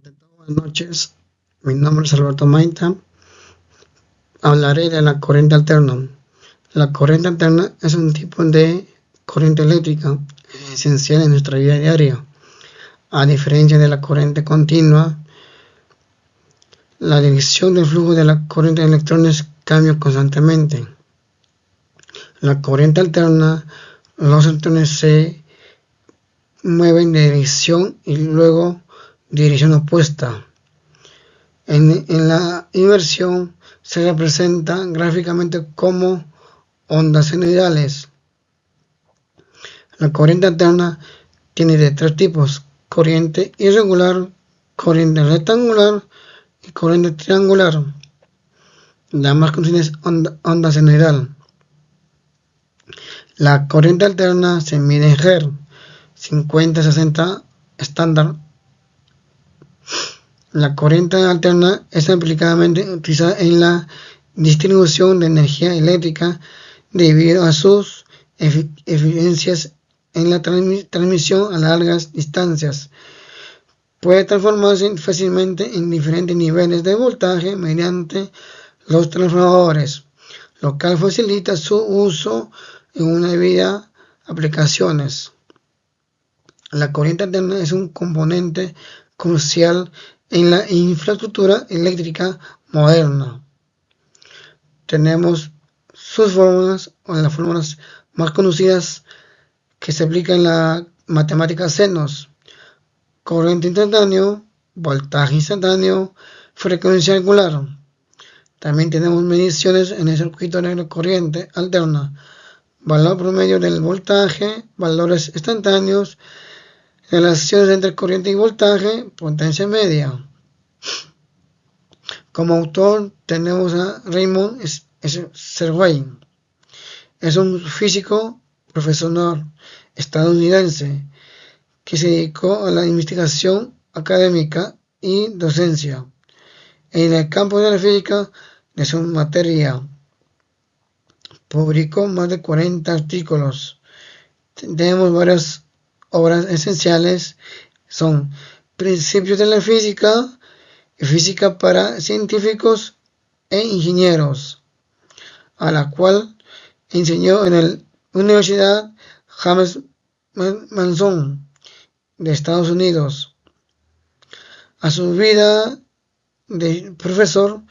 Buenas noches, mi nombre es Alberto Maita. Hablaré de la corriente alterna. La corriente alterna es un tipo de corriente eléctrica esencial en nuestra vida diaria. A diferencia de la corriente continua, la dirección del flujo de la corriente de electrones cambia constantemente. La corriente alterna, los electrones se mueven de dirección y luego dirección opuesta. En la inversión se representa gráficamente como ondas senoidales. La corriente alterna tiene de tres tipos: corriente irregular, corriente rectangular y corriente triangular. La más conocida es onda senoidal. La corriente alterna se mide en Hz, 50-60 estándar. La corriente alterna es aplicadamente utilizada en la distribución de energía eléctrica debido a sus eficiencias en la transmisión a largas distancias. Puede transformarse fácilmente en diferentes niveles de voltaje mediante los transformadores, lo que facilita su uso en una vida aplicaciones. La corriente alterna es un componente crucial en la infraestructura eléctrica moderna. Tenemos sus fórmulas, o las fórmulas más conocidas que se aplican en la matemática senos: corriente instantáneo, voltaje instantáneo, frecuencia angular. También tenemos mediciones en el circuito de la corriente alterna: valor promedio del voltaje, valores instantáneos, relaciones entre corriente y voltaje, potencia media. Como autor tenemos a Raymond Serway. Es un físico profesor estadounidense que se dedicó a la investigación académica y docencia en el campo de la física de su materia. Publicó más de 40 artículos. Tenemos varias obras esenciales: son Principios de la física y Física para científicos e ingenieros, a la cual enseñó en la Universidad James Madison de Estados Unidos. A su vida de profesor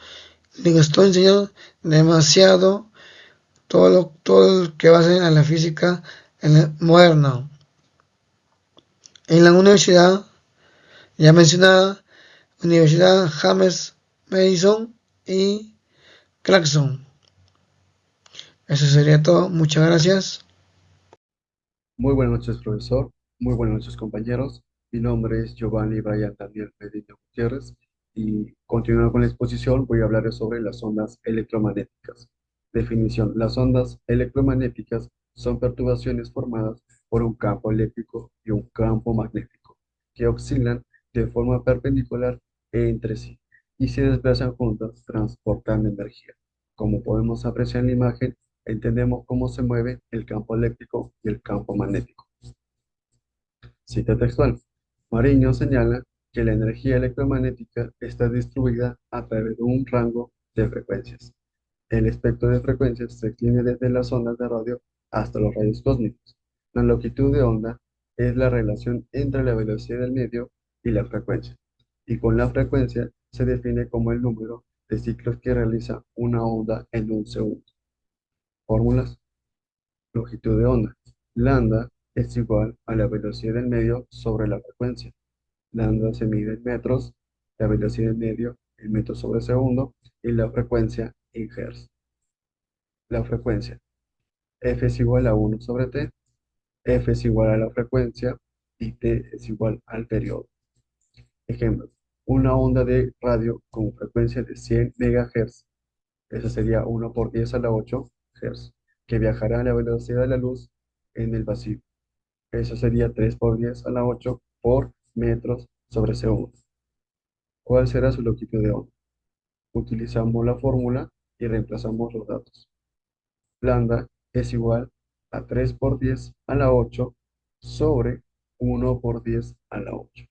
le gustó enseñar demasiado todo lo que va a ser a la física moderna. En la universidad ya mencionada, Universidad James Madison y Clarkson. Eso sería todo. Muchas gracias. Muy buenas noches, profesor. Muy buenas noches, compañeros. Mi nombre es Giovanni Brian Daniel Medina Gutiérrez y continuando con la exposición voy a hablar sobre las ondas electromagnéticas. Definición. Las ondas electromagnéticas son perturbaciones formadas por un campo eléctrico y un campo magnético que oscilan de forma perpendicular entre sí y se desplazan juntas transportando energía. Como podemos apreciar en la imagen, entendemos cómo se mueve el campo eléctrico y el campo magnético. Cita textual. Mariño señala que la energía electromagnética está distribuida a través de un rango de frecuencias. El espectro de frecuencias se extiende desde las ondas de radio hasta los rayos cósmicos. La longitud de onda es la relación entre la velocidad del medio y la frecuencia, y con la frecuencia se define como el número de ciclos que realiza una onda en un segundo. Fórmulas. Longitud de onda. Lambda es igual a la velocidad del medio sobre la frecuencia. Lambda se mide en metros, la velocidad del medio en metros sobre segundo y la frecuencia en hertz. La frecuencia. F es igual a 1 sobre T, F es igual a la frecuencia y T es igual al periodo. Ejemplo, una onda de radio con frecuencia de 100 MHz, eso sería 1 por 10 a la 8 Hz, que viajará a la velocidad de la luz en el vacío. Eso sería 3 por 10 a la 8 por metros sobre segundo. ¿Cuál será su longitud de onda? Utilizamos la fórmula y reemplazamos los datos. Lambda es igual a 3 por 10 a la 8 sobre 1 por 10 a la 8.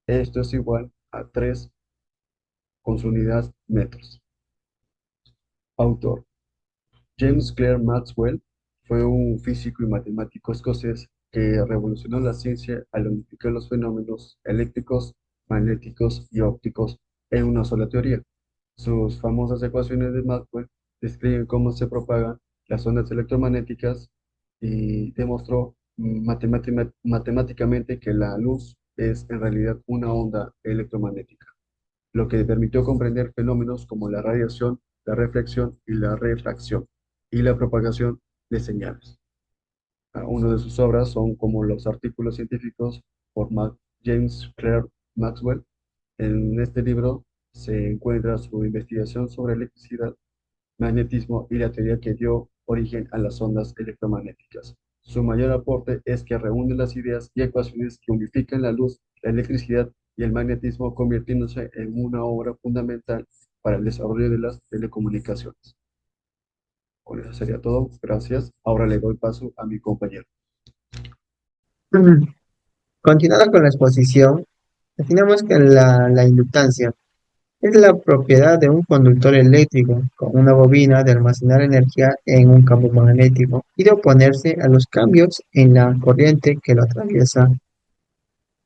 Esto es igual a 3 con su unidad metros. Autor: James Clerk Maxwell fue un físico y matemático escocés que revolucionó la ciencia al unificar los fenómenos eléctricos, magnéticos y ópticos en una sola teoría. Sus famosas ecuaciones de Maxwell describen cómo se propagan las ondas electromagnéticas y demostró matemáticamente que la luz es en realidad una onda electromagnética, lo que permitió comprender fenómenos como la radiación, la reflexión y la refracción, y la propagación de señales. Una de sus obras son como los artículos científicos por James Clerk Maxwell. En este libro se encuentra su investigación sobre electricidad, magnetismo y la teoría que dio origen a las ondas electromagnéticas. Su mayor aporte es que reúne las ideas y ecuaciones que unifican la luz, la electricidad y el magnetismo, convirtiéndose en una obra fundamental para el desarrollo de las telecomunicaciones. Con eso sería todo. Gracias. Ahora le doy paso a mi compañero. Continuando con la exposición, definamos que la inductancia es la propiedad de un conductor eléctrico con una bobina de almacenar energía en un campo magnético y de oponerse a los cambios en la corriente que lo atraviesa.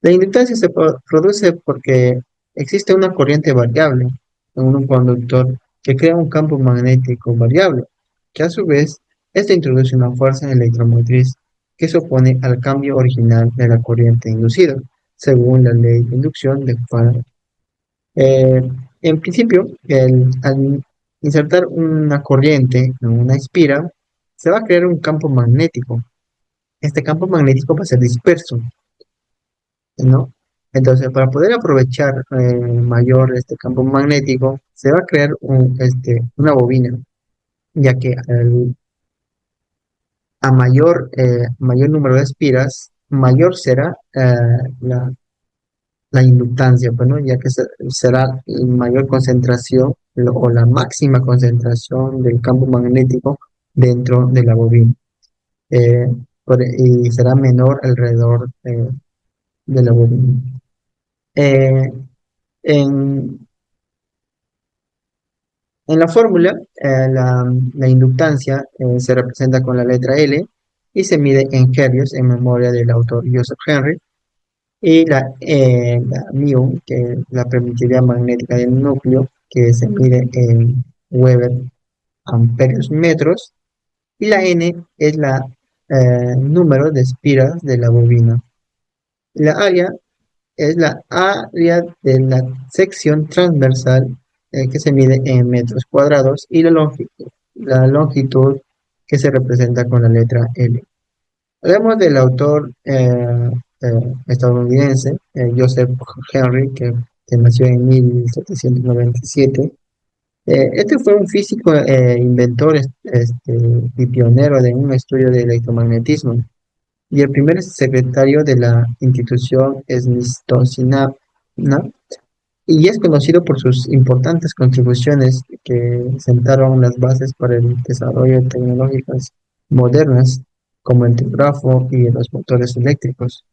La inductancia se produce porque existe una corriente variable en un conductor que crea un campo magnético variable, que a su vez, esto introduce una fuerza electromotriz que se opone al cambio original de la corriente inducida, según la ley de inducción de Faraday. Eh, en principio, al insertar una corriente en una espira, se va a crear un campo magnético. Este campo magnético va a ser disperso, ¿no? Entonces, para poder aprovechar mayor este campo magnético, se va a crear una bobina, ya que a mayor número de espiras, mayor será la inductancia, pues, ¿no? Ya que será la mayor concentración o la máxima concentración del campo magnético dentro de la bobina. eh, y será menor alrededor de la bobina. Eh, en, en la fórmula, la inductancia se representa con la letra L y se mide en hercios en memoria del autor Joseph Henry. Y la mu, que es la permitividad magnética del núcleo, que se mide en Weber amperios metros. Y la n es la número de espiras de la bobina. La área es la área de la sección transversal que se mide en metros cuadrados y la longitud que se representa con la letra L. Hablamos del autor estadounidense Joseph Henry, que nació en 1797. Este fue un físico inventor y pionero de un estudio de electromagnetismo y el primer secretario de la institución Smithsoniana, y es conocido por sus importantes contribuciones que sentaron las bases para el desarrollo de tecnologías modernas como el telégrafo y los motores eléctricos.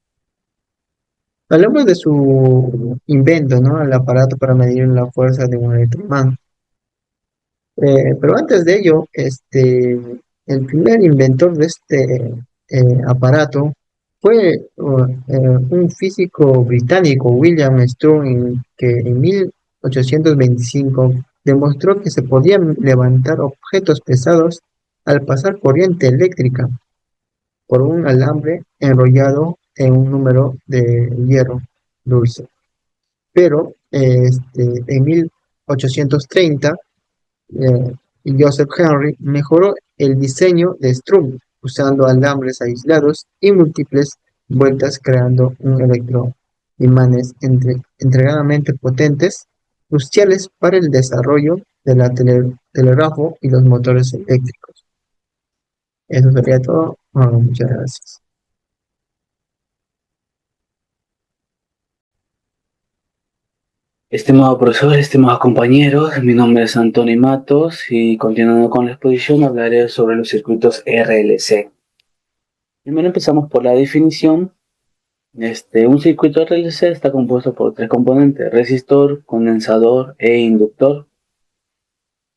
Hablemos de su invento, ¿no? El aparato para medir la fuerza de un electromagneto. Pero antes de ello, el primer inventor de este aparato fue un físico británico, William Strong, que en 1825 demostró que se podían levantar objetos pesados al pasar corriente eléctrica por un alambre enrollado en un número de hierro dulce. Pero en 1830 eh, Joseph Henry mejoró el diseño de Strung usando alambres aislados y múltiples vueltas, creando un electroimanes extremadamente potentes, cruciales para el desarrollo de la telégrafo y los motores eléctricos. Eso sería todo. Muchas gracias. Estimado profesor, estimados compañeros, mi nombre es Antonio Matos y continuando con la exposición hablaré sobre los circuitos RLC. Primero empezamos por la definición. Un circuito RLC está compuesto por tres componentes: resistor, condensador e inductor,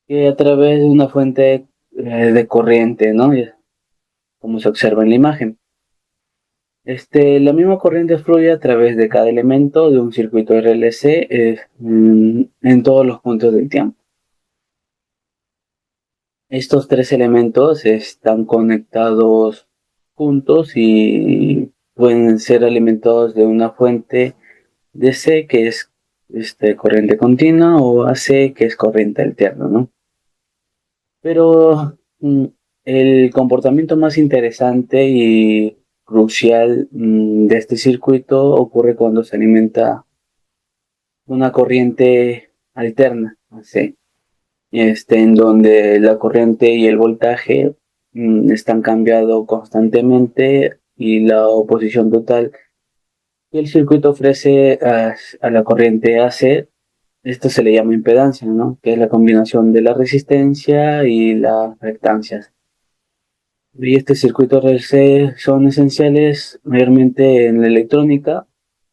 que a través de una fuente de corriente, ¿no? Como se observa en la imagen. La misma corriente fluye a través de cada elemento de un circuito RLC en todos los puntos del tiempo. Estos tres elementos están conectados juntos y pueden ser alimentados de una fuente DC, que es corriente continua, o AC, que es corriente alterna, ¿no? Pero el comportamiento más interesante y crucial de este circuito ocurre cuando se alimenta una corriente alterna, AC, en donde la corriente y el voltaje están cambiando constantemente, y la oposición total que el circuito ofrece a la corriente AC, esto se le llama impedancia, ¿no? Que es la combinación de la resistencia y las reactancias. Y este circuito RLC son esenciales mayormente en la electrónica,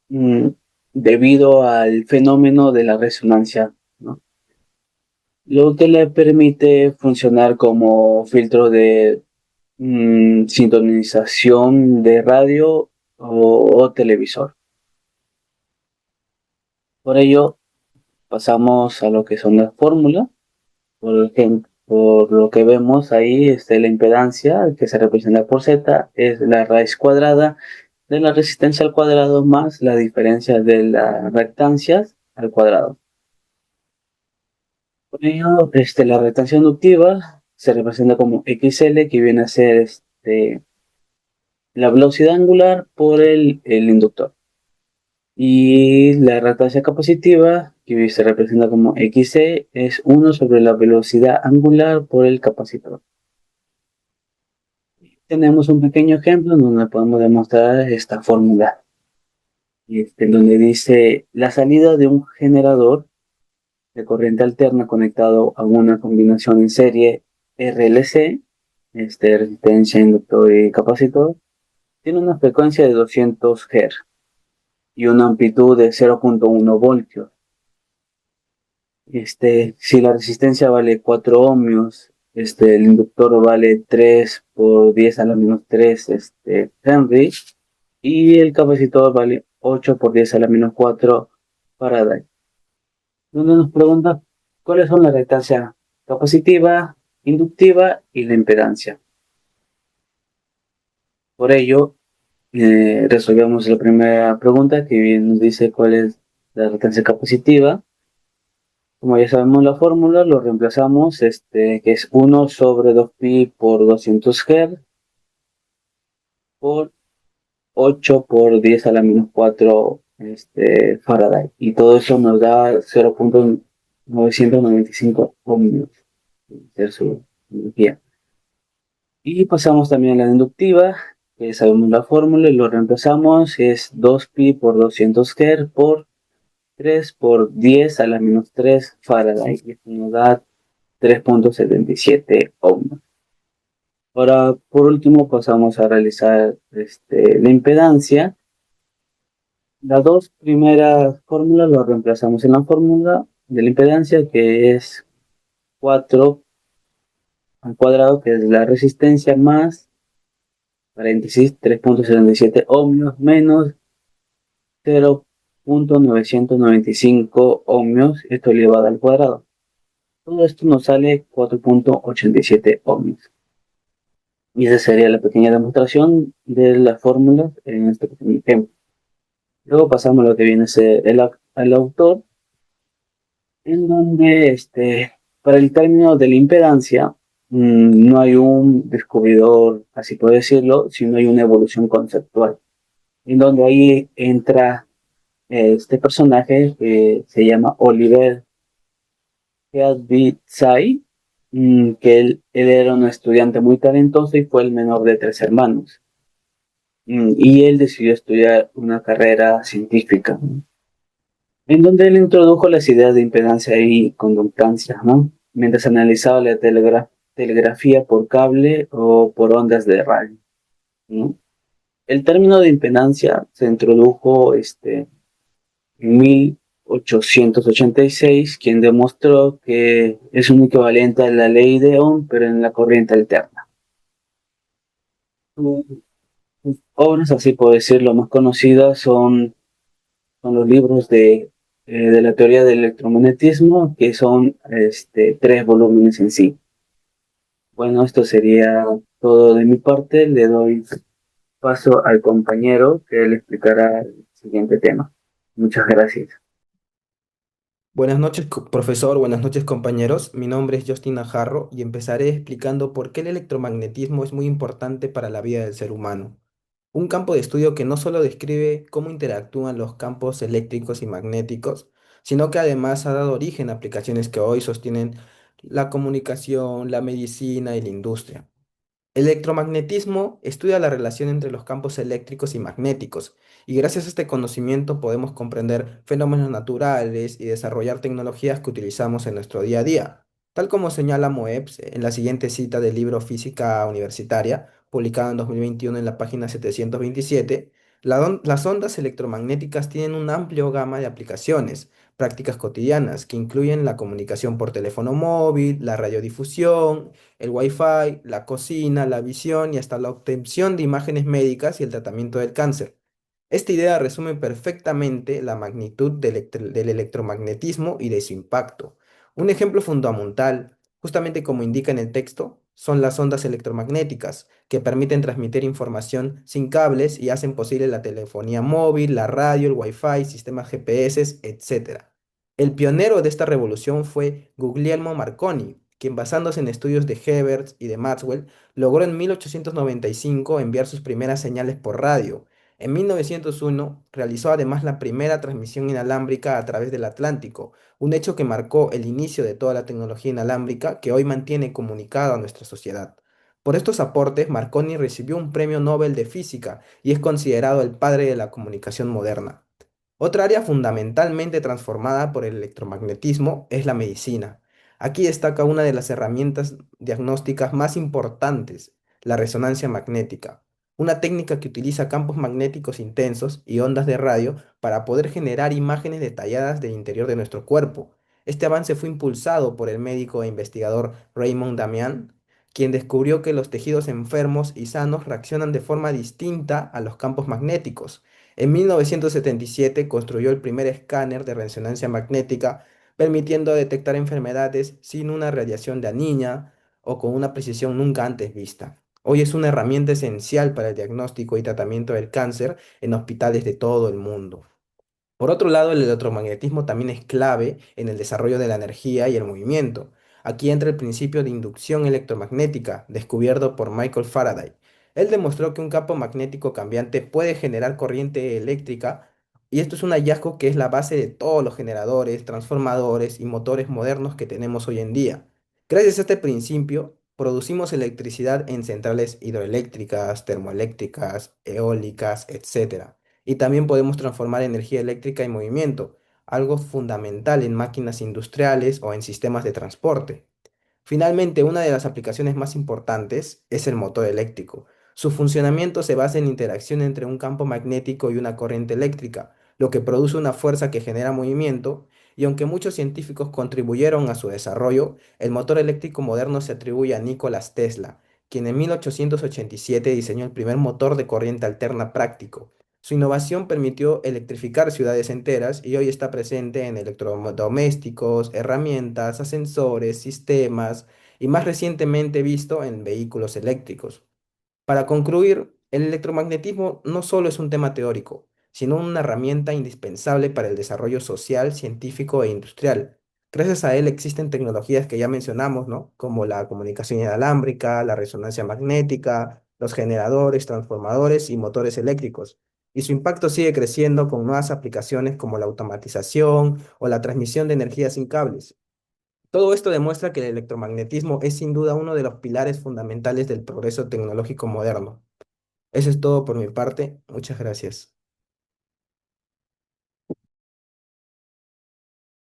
mm, debido al fenómeno de la resonancia, ¿no? Lo que le permite funcionar como filtro de sintonización de radio o televisor. Por ello, pasamos a lo que son las fórmulas. Por lo que vemos ahí, la impedancia, que se representa por Z, es la raíz cuadrada de la resistencia al cuadrado más la diferencia de las reactancias al cuadrado. Por ello, la reactancia inductiva se representa como XL, que viene a ser la velocidad angular por el inductor. Y la reactancia capacitiva, que se representa como XC, es 1 sobre la velocidad angular por el capacitor. Tenemos un pequeño ejemplo en donde podemos demostrar esta fórmula, donde dice: la salida de un generador de corriente alterna conectado a una combinación en serie RLC, resistencia, inductor y capacitor, tiene una frecuencia de 200 Hz y una amplitud de 0.1 voltios. Si la resistencia vale 4 ohmios, el inductor vale 3 por 10 a la menos 3 Henry, y el capacitor vale 8 por 10 a la menos 4 Faraday. Donde nos pregunta cuáles son la reactancia capacitiva, inductiva y la impedancia. Por ello, resolvemos la primera pregunta, que nos dice cuál es la reactancia capacitiva. Como ya sabemos la fórmula, lo reemplazamos, que es 1 sobre 2pi por 200 Hz por 8 por 10 a la menos 4 Faraday. Y todo eso nos da 0.995 ohmios de su energía. Y pasamos también a la inductiva, que sabemos la fórmula y lo reemplazamos, es 2pi por 200 Hz por 3 por 10 a la menos 3 Faraday. Y esto nos da 3.77 ohmios. Ahora, por último, pasamos a realizar la impedancia. Las dos primeras fórmulas las reemplazamos en la fórmula de la impedancia, que es 4 al cuadrado, que es la resistencia, más, paréntesis, 3.77 ohmios menos 0.995 ohmios, esto elevado al cuadrado. Todo esto nos sale 4.87 ohmios. Y esa sería la pequeña demostración de las fórmulas en este pequeño ejemplo. Luego pasamos a lo que viene a ser el autor, en donde para el término de la impedancia no hay un descubridor, así puedo decirlo, sino hay una evolución conceptual, en donde ahí entra este personaje que se llama Oliver Heaviside, que él era un estudiante muy talentoso y fue el menor de 3 hermanos. Y él decidió estudiar una carrera científica, ¿no? En donde él introdujo las ideas de impedancia y conductancia, ¿no? Mientras analizaba la telegrafía por cable o por ondas de radio, ¿no? El término de impedancia se introdujo en 1886, quien demostró que es un equivalente a la ley de Ohm, pero en la corriente alterna. Sus obras, así por decirlo, más conocidas son los libros de la teoría del electromagnetismo, que son tres volúmenes en sí. Bueno, esto sería todo de mi parte. Le doy paso al compañero que le explicará el siguiente tema. Muchas gracias. Buenas noches, profesor, buenas noches, compañeros. Mi nombre es Justin Najarro y empezaré explicando por qué el electromagnetismo es muy importante para la vida del ser humano. Un campo de estudio que no solo describe cómo interactúan los campos eléctricos y magnéticos, sino que además ha dado origen a aplicaciones que hoy sostienen la comunicación, la medicina y la industria. El electromagnetismo estudia la relación entre los campos eléctricos y magnéticos, y gracias a este conocimiento podemos comprender fenómenos naturales y desarrollar tecnologías que utilizamos en nuestro día a día. Tal como señala Moebius en la siguiente cita del libro Física Universitaria, publicado en 2021 en la página 727, las ondas electromagnéticas tienen una amplia gama de aplicaciones, prácticas cotidianas, que incluyen la comunicación por teléfono móvil, la radiodifusión, el Wi-Fi, la cocina, la visión y hasta la obtención de imágenes médicas y el tratamiento del cáncer. Esta idea resume perfectamente la magnitud del electromagnetismo y de su impacto. Un ejemplo fundamental, justamente como indica en el texto, son las ondas electromagnéticas, que permiten transmitir información sin cables y hacen posible la telefonía móvil, la radio, el Wi-Fi, sistemas GPS, etc. El pionero de esta revolución fue Guglielmo Marconi, quien basándose en estudios de Hebert y de Maxwell, logró en 1895 enviar sus primeras señales por radio. En 1901 realizó además la primera transmisión inalámbrica a través del Atlántico, un hecho que marcó el inicio de toda la tecnología inalámbrica que hoy mantiene comunicada a nuestra sociedad. Por estos aportes, Marconi recibió un premio Nobel de Física y es considerado el padre de la comunicación moderna. Otra área fundamentalmente transformada por el electromagnetismo es la medicina. Aquí destaca una de las herramientas diagnósticas más importantes, la resonancia magnética, una técnica que utiliza campos magnéticos intensos y ondas de radio para poder generar imágenes detalladas del interior de nuestro cuerpo. Este avance fue impulsado por el médico e investigador Raymond Damian, quien descubrió que los tejidos enfermos y sanos reaccionan de forma distinta a los campos magnéticos. En 1977 construyó el primer escáner de resonancia magnética, permitiendo detectar enfermedades sin una radiación dañina o con una precisión nunca antes vista. Hoy es una herramienta esencial para el diagnóstico y tratamiento del cáncer en hospitales de todo el mundo. Por otro lado, el electromagnetismo también es clave en el desarrollo de la energía y el movimiento. Aquí entra el principio de inducción electromagnética, descubierto por Michael Faraday. Él demostró que un campo magnético cambiante puede generar corriente eléctrica, y esto es un hallazgo que es la base de todos los generadores, transformadores y motores modernos que tenemos hoy en día. Gracias a este principio, producimos electricidad en centrales hidroeléctricas, termoeléctricas, eólicas, etc. Y también podemos transformar energía eléctrica en movimiento, algo fundamental en máquinas industriales o en sistemas de transporte. Finalmente, una de las aplicaciones más importantes es el motor eléctrico. Su funcionamiento se basa en interacción entre un campo magnético y una corriente eléctrica, lo que produce una fuerza que genera movimiento, y aunque muchos científicos contribuyeron a su desarrollo, el motor eléctrico moderno se atribuye a Nikola Tesla, quien en 1887 diseñó el primer motor de corriente alterna práctico. Su innovación permitió electrificar ciudades enteras y hoy está presente en electrodomésticos, herramientas, ascensores, sistemas y más recientemente visto en vehículos eléctricos. Para concluir, el electromagnetismo no solo es un tema teórico, sino una herramienta indispensable para el desarrollo social, científico e industrial. Gracias a él existen tecnologías que ya mencionamos, ¿no? Como la comunicación inalámbrica, la resonancia magnética, los generadores, transformadores y motores eléctricos. Y su impacto sigue creciendo con nuevas aplicaciones como la automatización o la transmisión de energía sin cables. Todo esto demuestra que el electromagnetismo es sin duda uno de los pilares fundamentales del progreso tecnológico moderno. Eso es todo por mi parte. Muchas gracias.